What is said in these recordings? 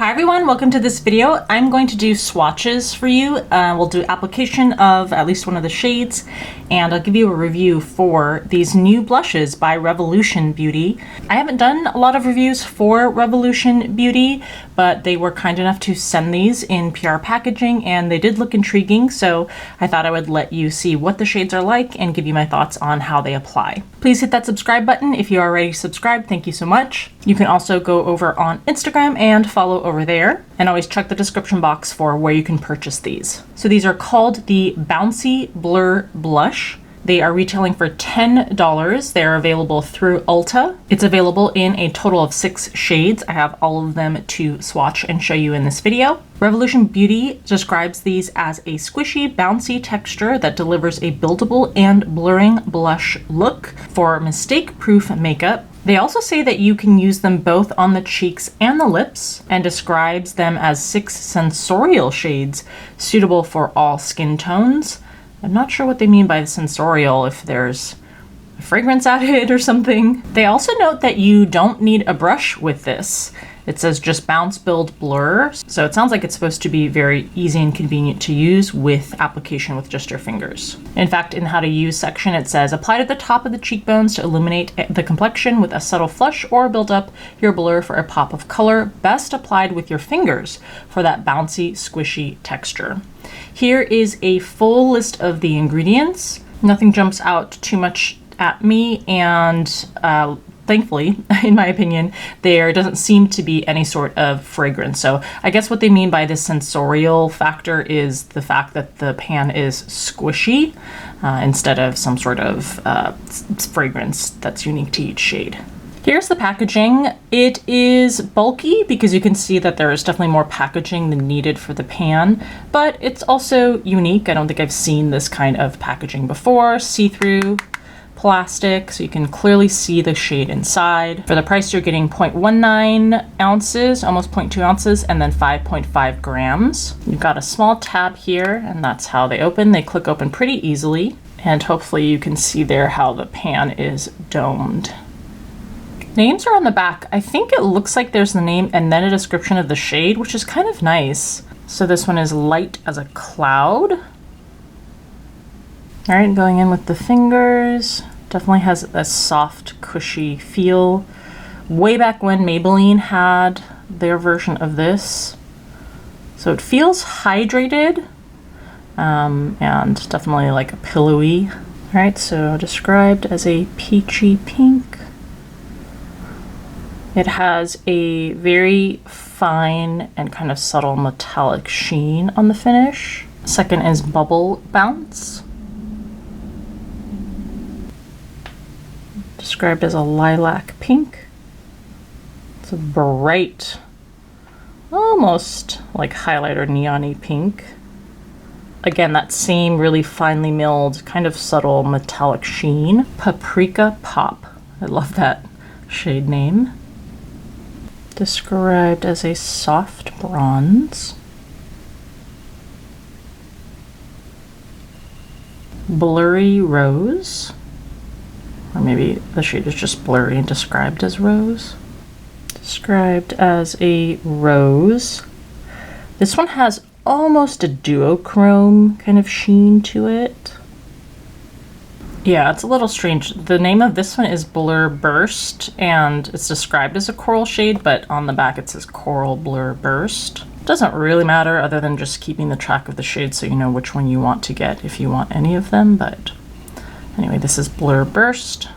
Hi everyone, welcome to this video. I'm going to do swatches for you. We'll do application of at least one of the shades, and I'll give you a review for these new blushes by Revolution Beauty. I haven't done a lot of reviews for Revolution Beauty, but they were kind enough to send these in PR packaging and they did look intriguing, so I thought I would let you see what the shades are like and give you my thoughts on how they apply. Please hit that subscribe button if you are already subscribed. Thank you so much. You can also go over on Instagram and follow over there, and always check the description box for where you can purchase these. So these are called the Bouncy Blur Blush. They are retailing for $10. They're available through Ulta. It's available in a total of 6 shades. I have all of them to swatch and show you in this video. Revolution Beauty describes these as a squishy, bouncy texture that delivers a buildable and blurring blush look for mistake-proof makeup. They also say that you can use them both on the cheeks and the lips, and describes them as 6 sensorial shades suitable for all skin tones. I'm not sure what they mean by sensorial, if there's a fragrance added or something. They also note that you don't need a brush with this. It says just bounce, build, blur. So it sounds like it's supposed to be very easy and convenient to use with application with just your fingers. In fact, in the how to use section, it says apply to the top of the cheekbones to illuminate the complexion with a subtle flush or build up your blur for a pop of color. Best applied with your fingers for that bouncy, squishy texture. Here is a full list of the ingredients. Nothing jumps out too much at me, and thankfully, in my opinion, there doesn't seem to be any sort of fragrance. So I guess what they mean by the sensorial factor is the fact that the pan is squishy instead of some sort of fragrance that's unique to each shade. Here's the packaging. It is bulky because you can see that there is definitely more packaging than needed for the pan, but it's also unique. I don't think I've seen this kind of packaging before. See-through plastic, so you can clearly see the shade inside. For the price, you're getting 0.19 ounces, almost 0.2 ounces, and then 5.5 grams. You've got a small tab here, and that's how they open. They click open pretty easily, and hopefully you can see there how the pan is domed. Names are on the back. I think it looks like there's the name and then a description of the shade, which is kind of nice. So this one is Light as a Cloud. All right, going in with the fingers. Definitely has a soft, cushy feel. Way back when Maybelline had their version of this. So it feels hydrated and definitely like a pillowy. All right, so described as a peachy pink. It has a very fine and kind of subtle metallic sheen on the finish. Second is Bubble Bounce. Described as a lilac pink. It's a bright, almost like highlighter neon-y pink. Again, that same really finely milled, kind of subtle metallic sheen. Paprika Pop. I love that shade name. Described as a soft bronze. Blurry Rose. Or maybe the shade is just blurry and described as rose. Described as a rose. This one has almost a duochrome kind of sheen to it. Yeah, it's a little strange. The name of this one is Blur Burst, and it's described as a coral shade, but on the back it says Coral Blur Burst. Doesn't really matter other than just keeping the track of the shades so you know which one you want to get if you want any of them, but anyway, this is Blur Burst.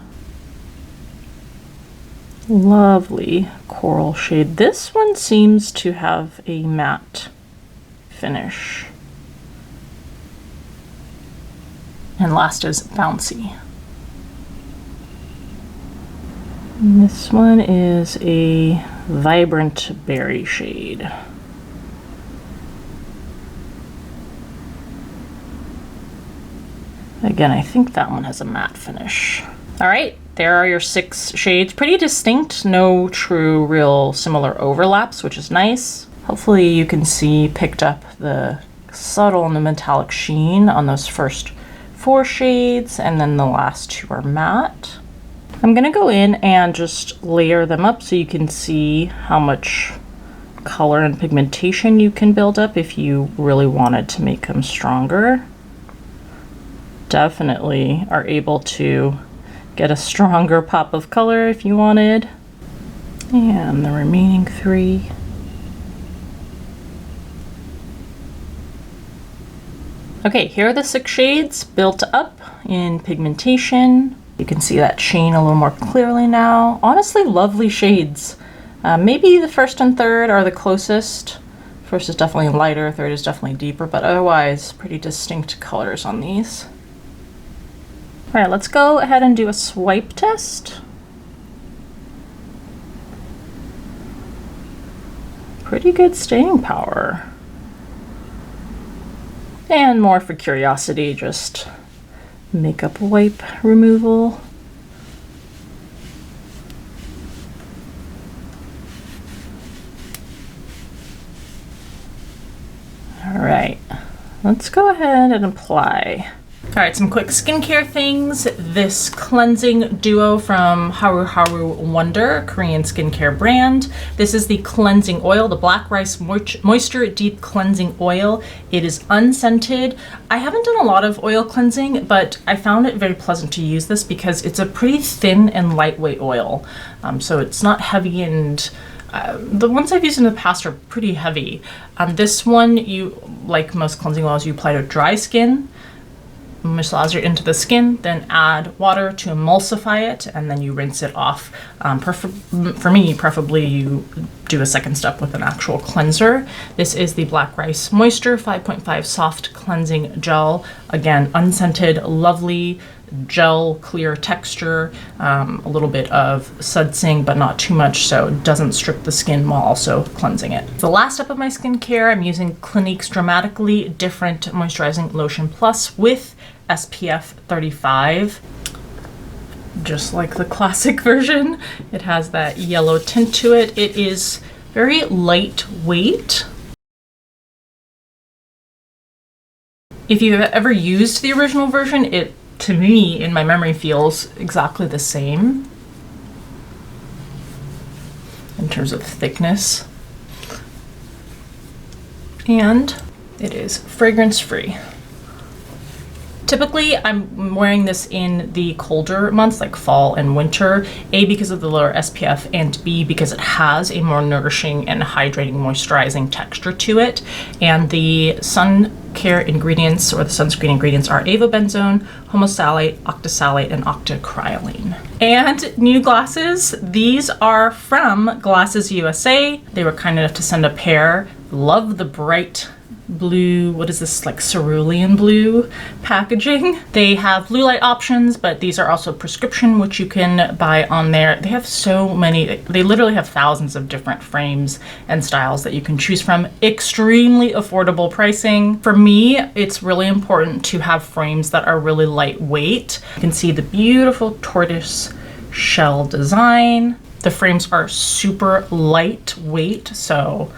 Lovely coral shade. This one seems to have a matte finish. And last is Bouncy. And this one is a vibrant berry shade. Again, I think that one has a matte finish. All right, there are your 6 shades. Pretty distinct, no true real similar overlaps, which is nice. Hopefully you can see picked up the subtle and the metallic sheen on those first 4 shades, and then the last 2 are matte. I'm gonna go in and just layer them up so you can see how much color and pigmentation you can build up if you really wanted to make them stronger. Definitely are able to get a stronger pop of color if you wanted. And the remaining 3. Okay, here are the 6 shades built up in pigmentation. You can see that sheen a little more clearly now. Honestly, lovely shades. Maybe the first and third are the closest. First is definitely lighter, third is definitely deeper, but otherwise pretty distinct colors on these. All right, let's go ahead and do a swipe test. Pretty good staying power. And more for curiosity, just makeup wipe removal. All right, let's go ahead and apply. All right, some quick skincare things. This cleansing duo from Haru Haru Wonder, Korean skincare brand. This is the cleansing oil, the Black Rice Moisture Deep Cleansing Oil. It is unscented. I haven't done a lot of oil cleansing, but I found it very pleasant to use this because it's a pretty thin and lightweight oil. So it's not heavy, and the ones I've used in the past are pretty heavy. This one, you, like most cleansing oils, you apply to dry skin, massage it into the skin, then add water to emulsify it, and then you rinse it off. For me, preferably you do a second step with an actual cleanser. This is the Black Rice Moisture 5.5 Soft Cleansing Gel. Again, unscented, lovely gel clear texture, a little bit of sudsing, but not too much, so it doesn't strip the skin while also cleansing it. The last step of my skincare, I'm using Clinique's Dramatically Different Moisturizing Lotion Plus with SPF 35. Just like the classic version, it has that yellow tint to it. It is very lightweight. If you've ever used the original version, it, to me, in my memory, feels exactly the same in terms of thickness. And it is fragrance free. Typically, I'm wearing this in the colder months like fall and winter, A, because of the lower SPF, and B, because it has a more nourishing and hydrating, moisturizing texture to it. And the sun care ingredients, or the sunscreen ingredients, are avobenzone, homosalate, octisalate, and octocrylene. And new glasses. These are from Glasses USA. They were kind enough to send a pair. Love the bright blue, what is this, like cerulean blue packaging. They have blue light options, but these are also prescription, which you can buy on there. They have so many, they literally have thousands of different frames and styles that you can choose from. Extremely affordable pricing. For me, it's really important to have frames that are really lightweight. You can see the beautiful tortoise shell design. The frames are super lightweight, so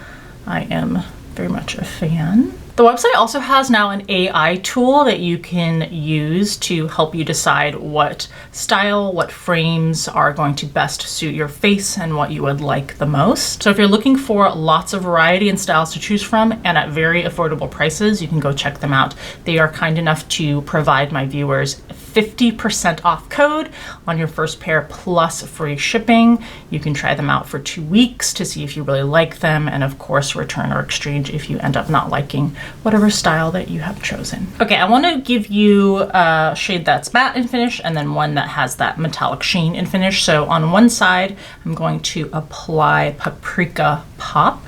I am very much a fan. The website also has now an AI tool that you can use to help you decide what style, what frames are going to best suit your face and what you would like the most. So if you're looking for lots of variety and styles to choose from and at very affordable prices, you can go check them out. They are kind enough to provide my viewers 50% off code on your first pair plus free shipping. You can try them out for 2 weeks to see if you really like them, and of course return or exchange if you end up not liking whatever style that you have chosen. Okay, I want to give you a shade that's matte in finish and then one that has that metallic sheen in finish. So on one side, I'm going to apply Paprika Pop,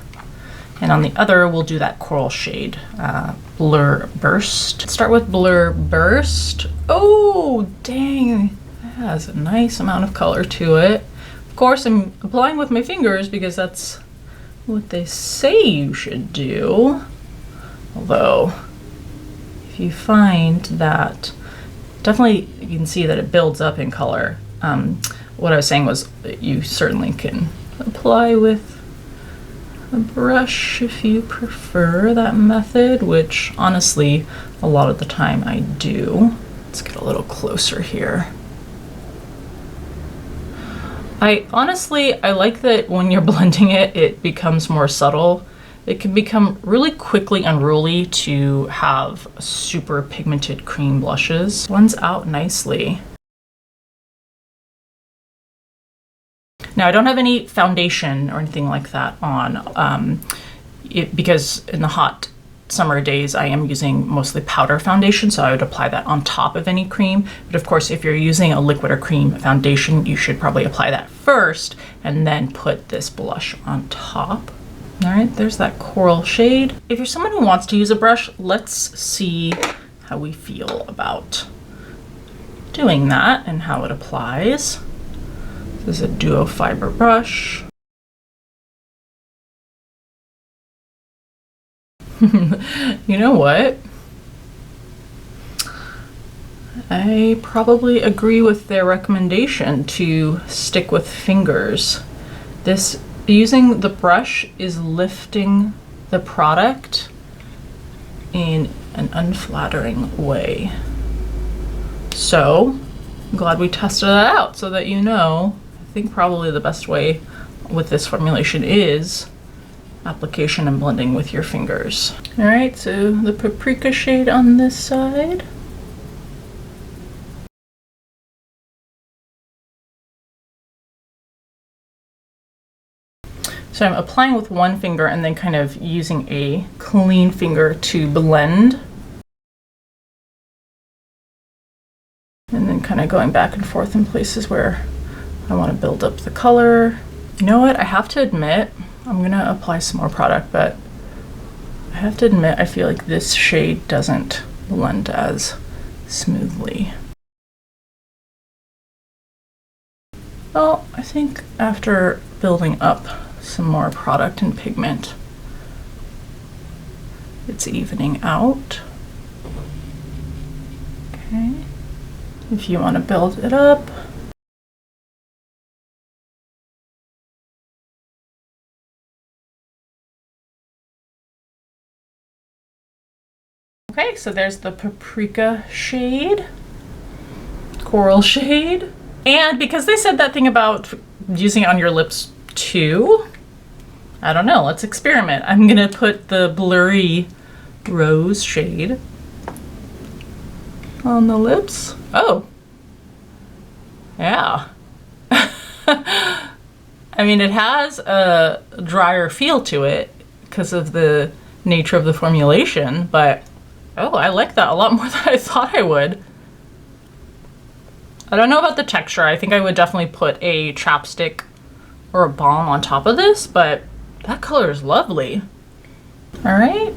and on the other, we'll do that coral shade, Blur Burst. Let's start with Blur Burst. Oh, dang, that has a nice amount of color to it. Of course, I'm applying with my fingers because that's what they say you should do. Although, if you find that, definitely you can see that it builds up in color. What I was saying was that you certainly can apply with a brush if you prefer that method, which honestly, a lot of the time I do. Let's get a little closer here. I like that when you're blending it, it becomes more subtle. It can become really quickly unruly to have super pigmented cream blushes. Blends out nicely. Now I don't have any foundation or anything like that on because in the hot summer days I am using mostly powder foundation, so I would apply that on top of any cream. But of course, if you're using a liquid or cream foundation, you should probably apply that first and then put this blush on top. All right, there's that coral shade. If you're someone who wants to use a brush, let's see how we feel about doing that and how it applies. This is a duo fiber brush. You know what? I probably agree with their recommendation to stick with fingers. Using the brush is lifting the product in an unflattering way. So I'm glad we tested that out so that you know. I think probably the best way with this formulation is application and blending with your fingers. All right, so the paprika shade on this side. So I'm applying with one finger and then kind of using a clean finger to blend. And then kind of going back and forth in places where I want to build up the color. You know what, I have to admit, I'm gonna apply some more product, but I have to admit I feel like this shade doesn't blend as smoothly. Well, I think after building up some more product and pigment, it's evening out. Okay. If you want to build it up, okay, so there's the paprika shade, coral shade. And because they said that thing about using it on your lips too, I don't know, let's experiment. I'm gonna put the blurry rose shade on the lips. Oh, yeah. I mean, it has a drier feel to it because of the nature of the formulation, but oh, I like that a lot more than I thought I would. I don't know about the texture. I think I would definitely put a chapstick or a balm on top of this, but that color is lovely. All right.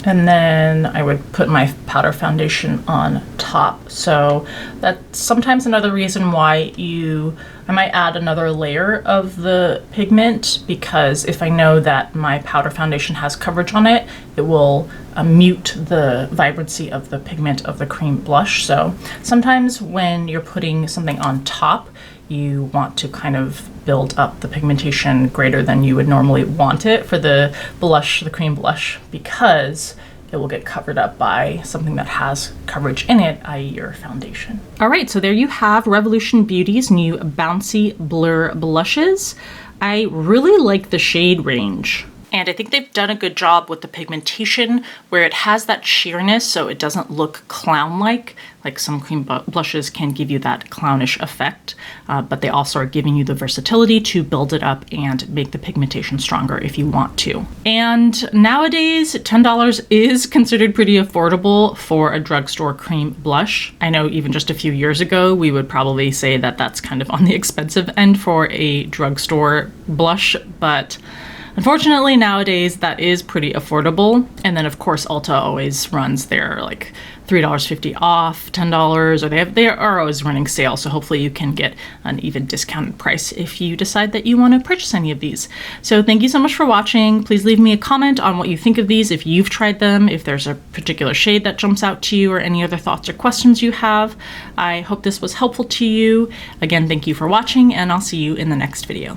And then I would put my powder foundation on top. So that's sometimes another reason why I might add another layer of the pigment, because if I know that my powder foundation has coverage on it, it will mute the vibrancy of the pigment of the cream blush. So sometimes when you're putting something on top, you want to kind of build up the pigmentation greater than you would normally want it for the blush, the cream blush, because it will get covered up by something that has coverage in it, i.e. your foundation. All right, so there you have Revolution Beauty's new Bouncy Blur Blushes. I really like the shade range. And I think they've done a good job with the pigmentation where it has that sheerness so it doesn't look clown-like. Like some cream blushes can give you that clownish effect, but they also are giving you the versatility to build it up and make the pigmentation stronger if you want to. And nowadays, $10 is considered pretty affordable for a drugstore cream blush. I know even just a few years ago, we would probably say that that's kind of on the expensive end for a drugstore blush, but unfortunately, nowadays that is pretty affordable. And then of course, Ulta always runs their like $3.50 off, $10, or they are always running sales. So hopefully you can get an even discounted price if you decide that you want to purchase any of these. So thank you so much for watching. Please leave me a comment on what you think of these, if you've tried them, if there's a particular shade that jumps out to you, or any other thoughts or questions you have. I hope this was helpful to you. Again, thank you for watching, and I'll see you in the next video.